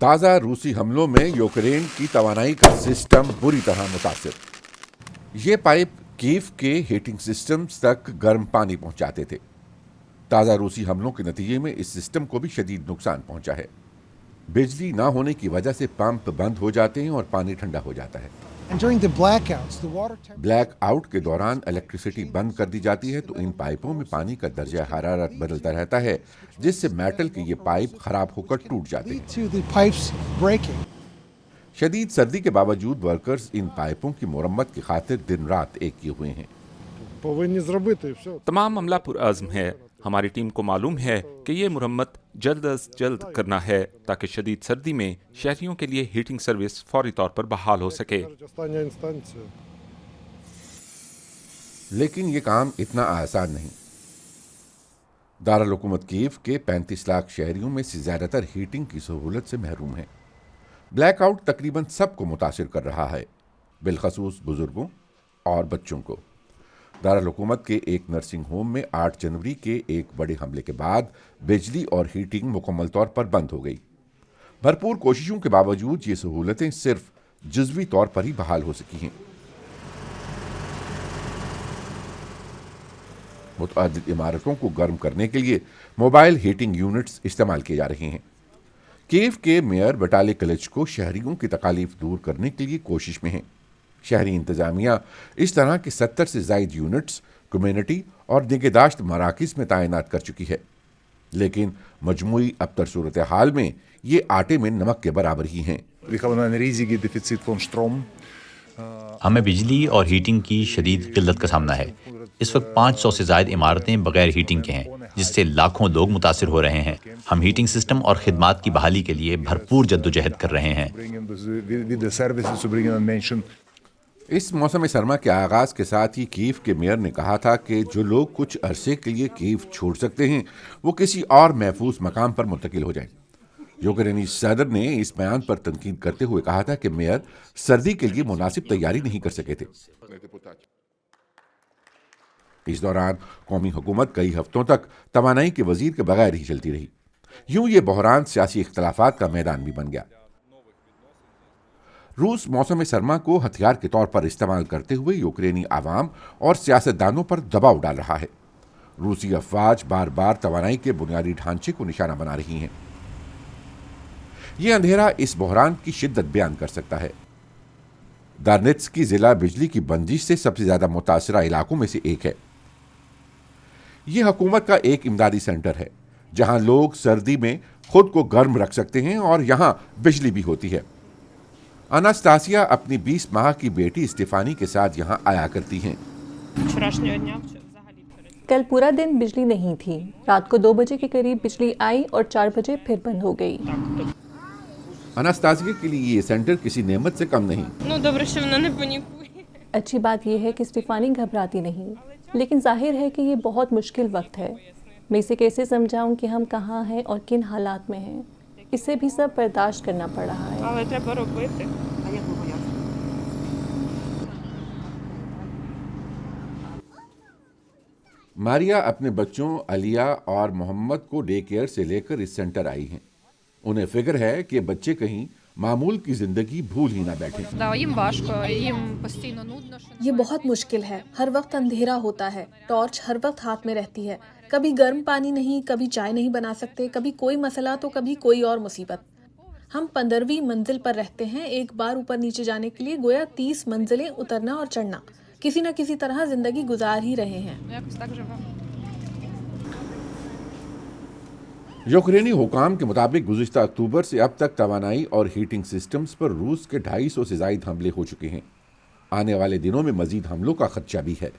تازہ روسی حملوں میں یوکرین کی توانائی کا سسٹم بری طرح متاثر۔ یہ پائپ کیف کے ہیٹنگ سسٹمز تک گرم پانی پہنچاتے تھے۔ تازہ روسی حملوں کے نتیجے میں اس سسٹم کو بھی شدید نقصان پہنچا ہے۔ بجلی نہ ہونے کی وجہ سے پمپ بند ہو جاتے ہیں اور پانی ٹھنڈا ہو جاتا ہے۔ بلیک آؤٹ کے دوران الیکٹریسٹی بند کر دی جاتی ہے تو ان پائپوں میں پانی کا درجہ حرارت بدلتا رہتا ہے، جس سے میٹل کے یہ پائپ خراب ہو کر ٹوٹ جاتے ہیں۔ شدید سردی کے باوجود ورکرز ان پائپوں کی مرمت کی خاطر دن رات ایک کیے ہوئے ہیں۔ تمام عملہ پرعزم ہے۔ ہماری ٹیم کو معلوم ہے کہ یہ مرمت جلد از جلد کرنا ہے تاکہ شدید سردی میں شہریوں کے لیے ہیٹنگ سروس فوری طور پر بحال ہو سکے۔ لیکن یہ کام اتنا آسان نہیں۔ دارالحکومت کیف کے 35 لاکھ شہریوں میں سے زیادہ تر ہیٹنگ کی سہولت سے محروم ہیں۔ بلیک آؤٹ تقریباً سب کو متاثر کر رہا ہے، بالخصوص بزرگوں اور بچوں کو۔ دارالحکومت کے ایک نرسنگ ہوم میں 8 جنوری کے ایک بڑے حملے کے بعد بجلی اور ہیٹنگ مکمل طور پر بند ہو گئی۔ بھرپور کوششوں کے باوجود یہ سہولتیں صرف جزوی طور پر ہی بحال ہو سکی ہیں۔ متعدد عمارتوں کو گرم کرنے کے لیے موبائل ہیٹنگ یونٹس استعمال کیے جا رہے ہیں۔ کیف کے میئر وٹالی کلچکو شہریوں کی تکالیف دور کرنے کے لیے کوشش میں ہیں۔ شہری انتظامیہ اس طرح کے 70 سے زائد یونٹس کمیونٹی اور نگہداشت مراکز میں تعینات کر چکی ہے، لیکن مجموعی ابتر صورتحال میں یہ آٹے میں نمک کے برابر ہی ہیں۔ ہمیں بجلی اور ہیٹنگ کی شدید قلت کا سامنا ہے۔ اس وقت 500 سے زائد عمارتیں بغیر ہیٹنگ کے ہیں، جس سے لاکھوں لوگ متاثر ہو رہے ہیں۔ ہم ہیٹنگ سسٹم اور خدمات کی بحالی کے لیے بھرپور جدوجہد کر رہے ہیں۔ اس موسم سرما کے آغاز کے ساتھ ہی کیف کے میئر نے کہا تھا کہ جو لوگ کچھ عرصے کے لیے کیف چھوڑ سکتے ہیں وہ کسی اور محفوظ مقام پر منتقل ہو جائیں۔ یوکرینی صدر نے اس بیان پر تنقید کرتے ہوئے کہا تھا کہ میئر سردی کے لیے مناسب تیاری نہیں کر سکے تھے۔ اس دوران قومی حکومت کئی ہفتوں تک توانائی کے وزیر کے بغیر ہی چلتی رہی۔ یوں یہ بحران سیاسی اختلافات کا میدان بھی بن گیا۔ روس موسم سرما کو ہتھیار کے طور پر استعمال کرتے ہوئے یوکرینی عوام اور سیاستدانوں پر دباؤ ڈال رہا ہے۔ روسی افواج بار بار توانائی کے بنیادی ڈھانچے کو نشانہ بنا رہی ہیں۔ یہ اندھیرا اس بحران کی شدت بیان کر سکتا ہے۔ دارنیتسک کی ضلع بجلی کی بندش سے سب سے زیادہ متاثرہ علاقوں میں سے ایک ہے۔ یہ حکومت کا ایک امدادی سینٹر ہے جہاں لوگ سردی میں خود کو گرم رکھ سکتے ہیں اور یہاں بجلی بھی ہوتی ہے۔ اناستاسیا اپنی 20 ماہ کی بیٹی اسٹیفانی کے ساتھ یہاں آیا کرتی ہیں۔ کل پورا دن بجلی نہیں تھی۔ رات کو 2 بجے کے قریب بجلی آئی اور 4 بجے پھر بند ہو گئی۔ اناستاسیا کے لیے یہ سینٹر کسی نعمت سے کم نہیں۔ اچھی بات یہ ہے کہ اسٹیفانی گھبراتی نہیں، لیکن ظاہر ہے کہ یہ بہت مشکل وقت ہے۔ میں اسے کیسے سمجھاؤں کہ ہم کہاں ہیں اور کن حالات میں ہیں؟ اسے بھی سب برداشت کرنا پڑ رہا ہے۔ ماریا اپنے بچوں علیہ اور محمد کو ڈے کیئر سے لے کر اس سینٹر آئی ہیں۔ انہیں فکر ہے کہ بچے کہیں معمول کی زندگی بھول ہی نہ بیٹھیں۔ یہ بہت مشکل ہے، ہر وقت اندھیرا ہوتا ہے، ٹارچ ہر وقت ہاتھ میں رہتی ہے، کبھی گرم پانی نہیں، کبھی چائے نہیں بنا سکتے، کبھی کوئی مسئلہ تو کبھی کوئی اور مصیبت۔ ہم 15ویں منزل پر رہتے ہیں، ایک بار اوپر نیچے جانے کے لیے گویا 30 منزلیں اترنا اور چڑھنا۔ کسی نہ کسی طرح زندگی گزار ہی رہے ہیں۔ یوکرینی حکام کے مطابق گزشتہ اکتوبر سے اب تک توانائی اور ہیٹنگ سسٹمز پر روس کے 250 سے زائد حملے ہو چکے ہیں۔ آنے والے دنوں میں مزید حملوں کا خدشہ بھی ہے۔